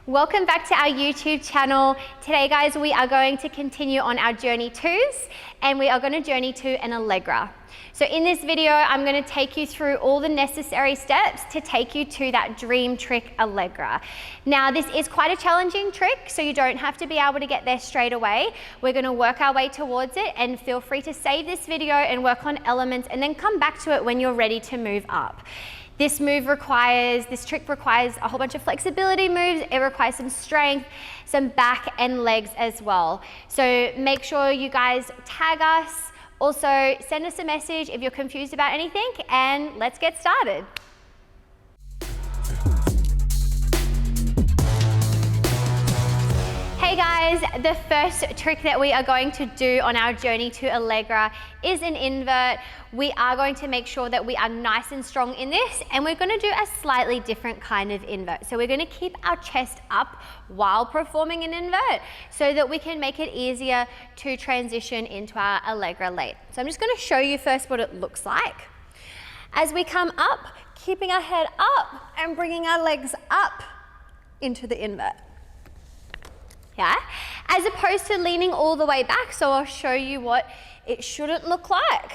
Welcome back to our YouTube channel. Today guys, we are going to continue on our journey twos and we are going to journey to an Allegra. So in this video, I'm going to take you through all the necessary steps to take you to that dream trick Allegra. Now this is quite a challenging trick, so you don't have to be able to get there straight away. We're going to work our way towards it, and feel free to save this video and work on elements and then come back to it when you're ready to move up. This trick requires a whole bunch of flexibility moves. It requires some strength, some back and legs as well. So make sure you guys tag us. Also, send us a message if you're confused about anything, and let's get started. Hey guys, the first trick that we are going to do on our journey to Allegra is an invert. We are going to make sure that we are nice and strong in this, and we're going to do a slightly different kind of invert. So we're going to keep our chest up while performing an invert so that we can make it easier to transition into our Allegra late. So I'm just going to show you first what it looks like. As we come up, keeping our head up and bringing our legs up into the invert. Yeah, as opposed to leaning all the way back. So I'll show you what it shouldn't look like.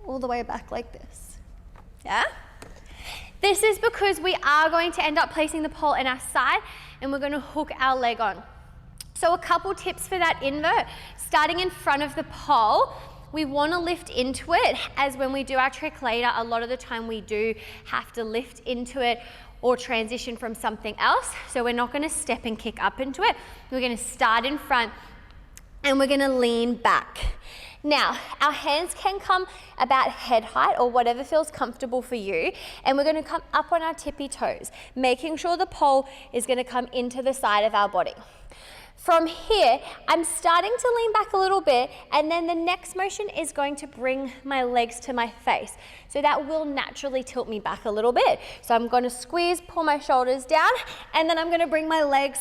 All the way back like this. Yeah? This is because we are going to end up placing the pole in our side and we're going to hook our leg on. So a couple tips for that invert. Starting in front of the pole, we want to lift into it, as when we do our trick later, a lot of the time we do have to lift into it or transition from something else. So we're not going to step and kick up into it. We're going to start in front and we're going to lean back. Now, our hands can come about head height or whatever feels comfortable for you, and we're going to come up on our tippy toes, making sure the pole is going to come into the side of our body. From here, I'm starting to lean back a little bit, and then the next motion is going to bring my legs to my face. So that will naturally tilt me back a little bit. So I'm going to squeeze, pull my shoulders down, and then I'm going to bring my legs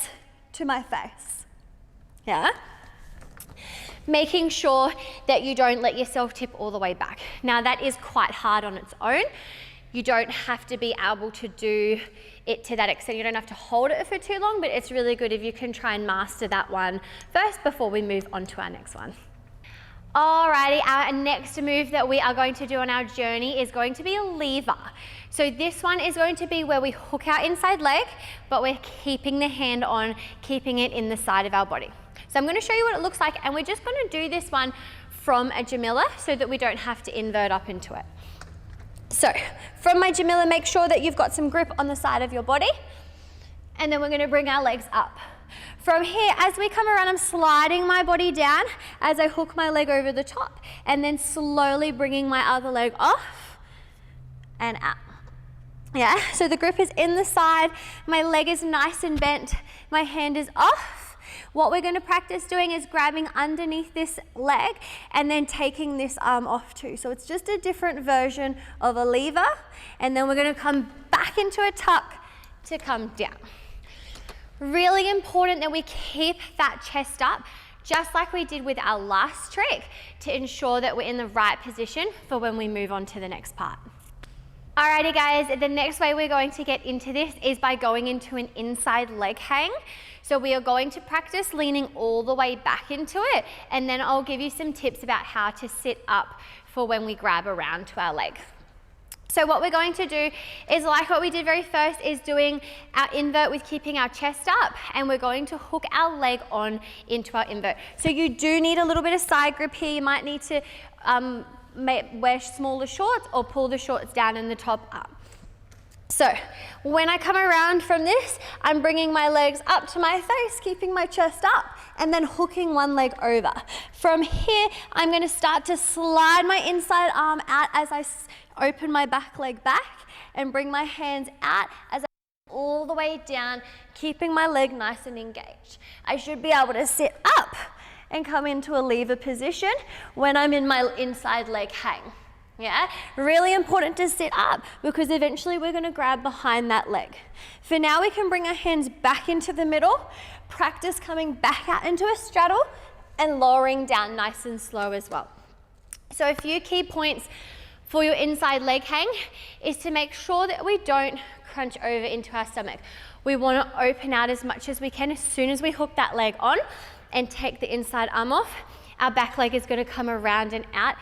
to my face. Yeah? Making sure that you don't let yourself tip all the way back. Now that is quite hard on its own. You don't have to be able to do it to that extent. You don't have to hold it for too long, but it's really good if you can try and master that one first before we move on to our next one. Alrighty, our next move that we are going to do on our journey is going to be a lever. So this one is going to be where we hook our inside leg, but we're keeping the hand on, keeping it in the side of our body. So I'm going to show you what it looks like, and we're just going to do this one from a Jamila so that we don't have to invert up into it. So from my Jamila, make sure that you've got some grip on the side of your body, and then we're going to bring our legs up. From here, as we come around, I'm sliding my body down as I hook my leg over the top, and then slowly bringing my other leg off and out. Yeah, so the grip is in the side, my leg is nice and bent, my hand is off. What we're going to practice doing is grabbing underneath this leg and then taking this arm off too. So it's just a different version of a lever, and then we're going to come back into a tuck to come down. Really important that we keep that chest up, just like we did with our last trick, to ensure that we're in the right position for when we move on to the next part. Alrighty guys, the next way we're going to get into this is by going into an inside leg hang. So we are going to practice leaning all the way back into it, and then I'll give you some tips about how to sit up for when we grab around to our leg. So what we're going to do is, like what we did very first, is doing our invert with keeping our chest up, and we're going to hook our leg on into our invert. So you do need a little bit of side grip here. You might need to wear smaller shorts or pull the shorts down and the top up. So when I come around from this, I'm bringing my legs up to my face, keeping my chest up, and then hooking one leg over. From here, I'm going to start to slide my inside arm out as I open my back leg back, and bring my hands out as I all the way down, keeping my leg nice and engaged. I should be able to sit up and come into a lever position when I'm in my inside leg hang. Yeah, really important to sit up, because eventually we're going to grab behind that leg. For now, we can bring our hands back into the middle, practice coming back out into a straddle and lowering down nice and slow as well. So a few key points for your inside leg hang is to make sure that we don't crunch over into our stomach. We want to open out as much as we can. As soon as we hook that leg on and take the inside arm off, our back leg is going to come around and out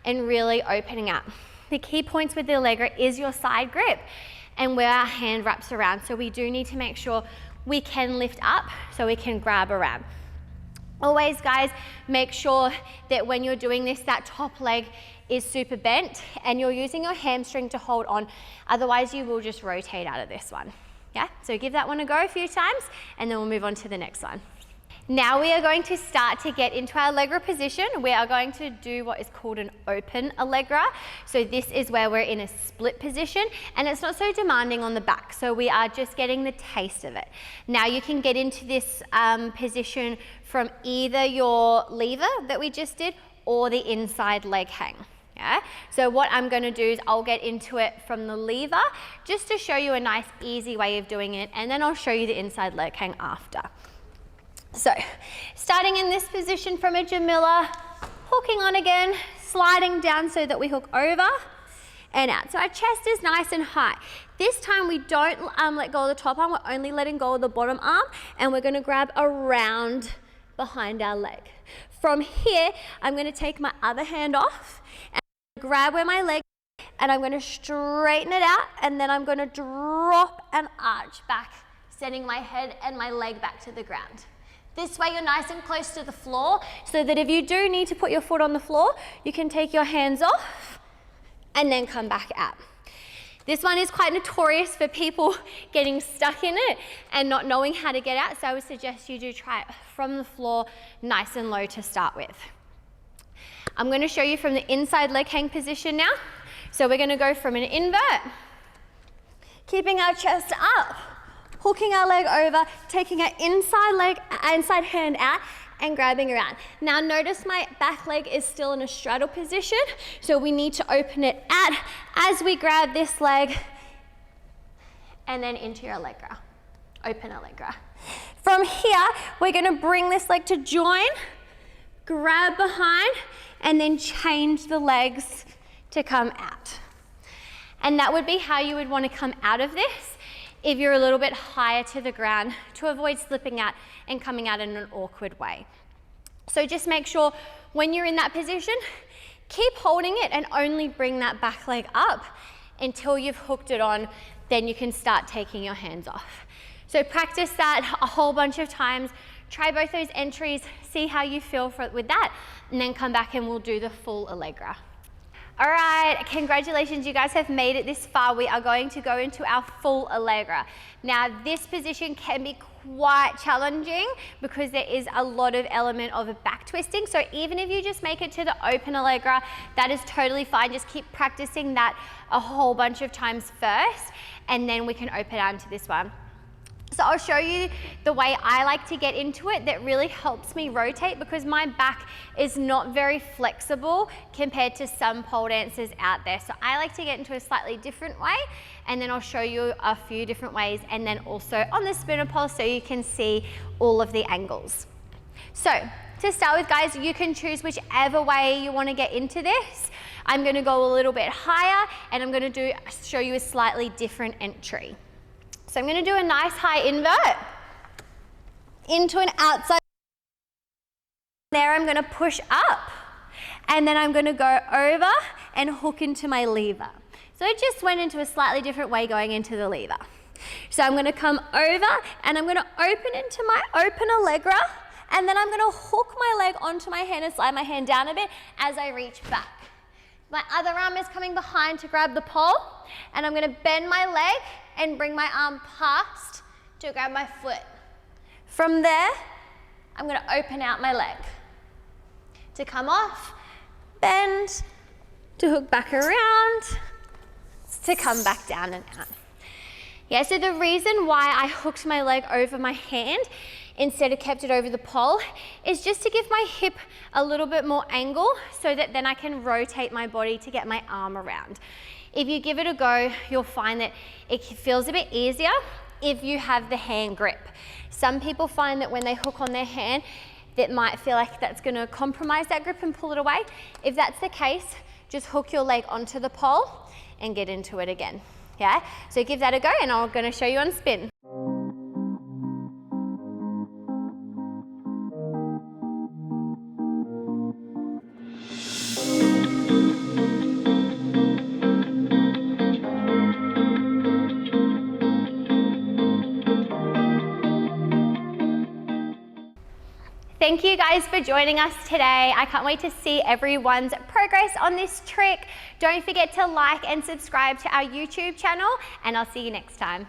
and really opening out. The key points with the Allegra is your side grip and where our hand wraps around. So we do need to make sure we can lift up so we can grab around. Always, guys, make sure that when you're doing this, that top leg is super bent and you're using your hamstring to hold on. Otherwise, you will just rotate out of this one. Yeah, so give that one a go a few times and then we'll move on to the next one. Now we are going to start to get into our Allegra position. We are going to do what is called an open Allegra. So this is where we're in a split position and it's not so demanding on the back. So we are just getting the taste of it. Now you can get into this position from either your lever that we just did or the inside leg hang. Yeah? So what I'm going to do is I'll get into it from the lever just to show you a nice easy way of doing it, and then I'll show you the inside leg hang after. So starting in this position from a Jamila, hooking on again, sliding down so that we hook over and out. So our chest is nice and high. This time we don't let go of the top arm, we're only letting go of the bottom arm, and we're going to grab around behind our leg. From here, I'm going to take my other hand off and grab where my leg is, and I'm going to straighten it out, and then I'm going to drop and arch back, sending my head and my leg back to the ground. This way you're nice and close to the floor, so that if you do need to put your foot on the floor, you can take your hands off and then come back out. This one is quite notorious for people getting stuck in it and not knowing how to get out, so I would suggest you do try it from the floor, nice and low to start with. I'm going to show you from the inside leg hang position now. So we're going to go from an invert, keeping our chest up, hooking our leg over, taking our inside hand out and grabbing around. Now notice my back leg is still in a straddle position, so we need to open it out as we grab this leg and then into your Allegra, open Allegra. From here, we're going to bring this leg to join, grab behind, and then change the legs to come out. And that would be how you would want to come out of this if you're a little bit higher to the ground, to avoid slipping out and coming out in an awkward way. So just make sure when you're in that position, keep holding it and only bring that back leg up until you've hooked it on, then you can start taking your hands off. So practice that a whole bunch of times, try both those entries, see how you feel with that, and then come back and we'll do the full Allegra. All right, congratulations, you guys have made it this far. We are going to go into our full Allegra. Now, this position can be quite challenging because there is a lot of element of a back twisting. So even if you just make it to the open Allegra, that is totally fine. Just keep practicing that a whole bunch of times first, and then we can open on to this one. So I'll show you the way I like to get into it that really helps me rotate, because my back is not very flexible compared to some pole dancers out there. So I like to get into a slightly different way, and then I'll show you a few different ways, and then also on the spinner pole so you can see all of the angles. So to start with, guys, you can choose whichever way you want to get into this. I'm going to go a little bit higher, and I'm going to show you a slightly different entry. So I'm going to do a nice high invert into an outside. There I'm going to push up, and then I'm going to go over and hook into my lever. So it just went into a slightly different way going into the lever. So I'm going to come over and I'm going to open into my open Allegra, and then I'm going to hook my leg onto my hand and slide my hand down a bit as I reach back. My other arm is coming behind to grab the pole, and I'm going to bend my leg and bring my arm past to grab my foot. From there, I'm going to open out my leg to come off, bend, to hook back around, to come back down and out. Yeah, so the reason why I hooked my leg over my hand instead of kept it over the pole is just to give my hip a little bit more angle so that then I can rotate my body to get my arm around. If you give it a go, you'll find that it feels a bit easier if you have the hand grip. Some people find that when they hook on their hand, that might feel like that's going to compromise that grip and pull it away. If that's the case, just hook your leg onto the pole and get into it again. Yeah, so give that a go and I'm gonna show you on spin. Thank you guys for joining us today. I can't wait to see everyone's progress on this trick. Don't forget to like and subscribe to our YouTube channel, and I'll see you next time.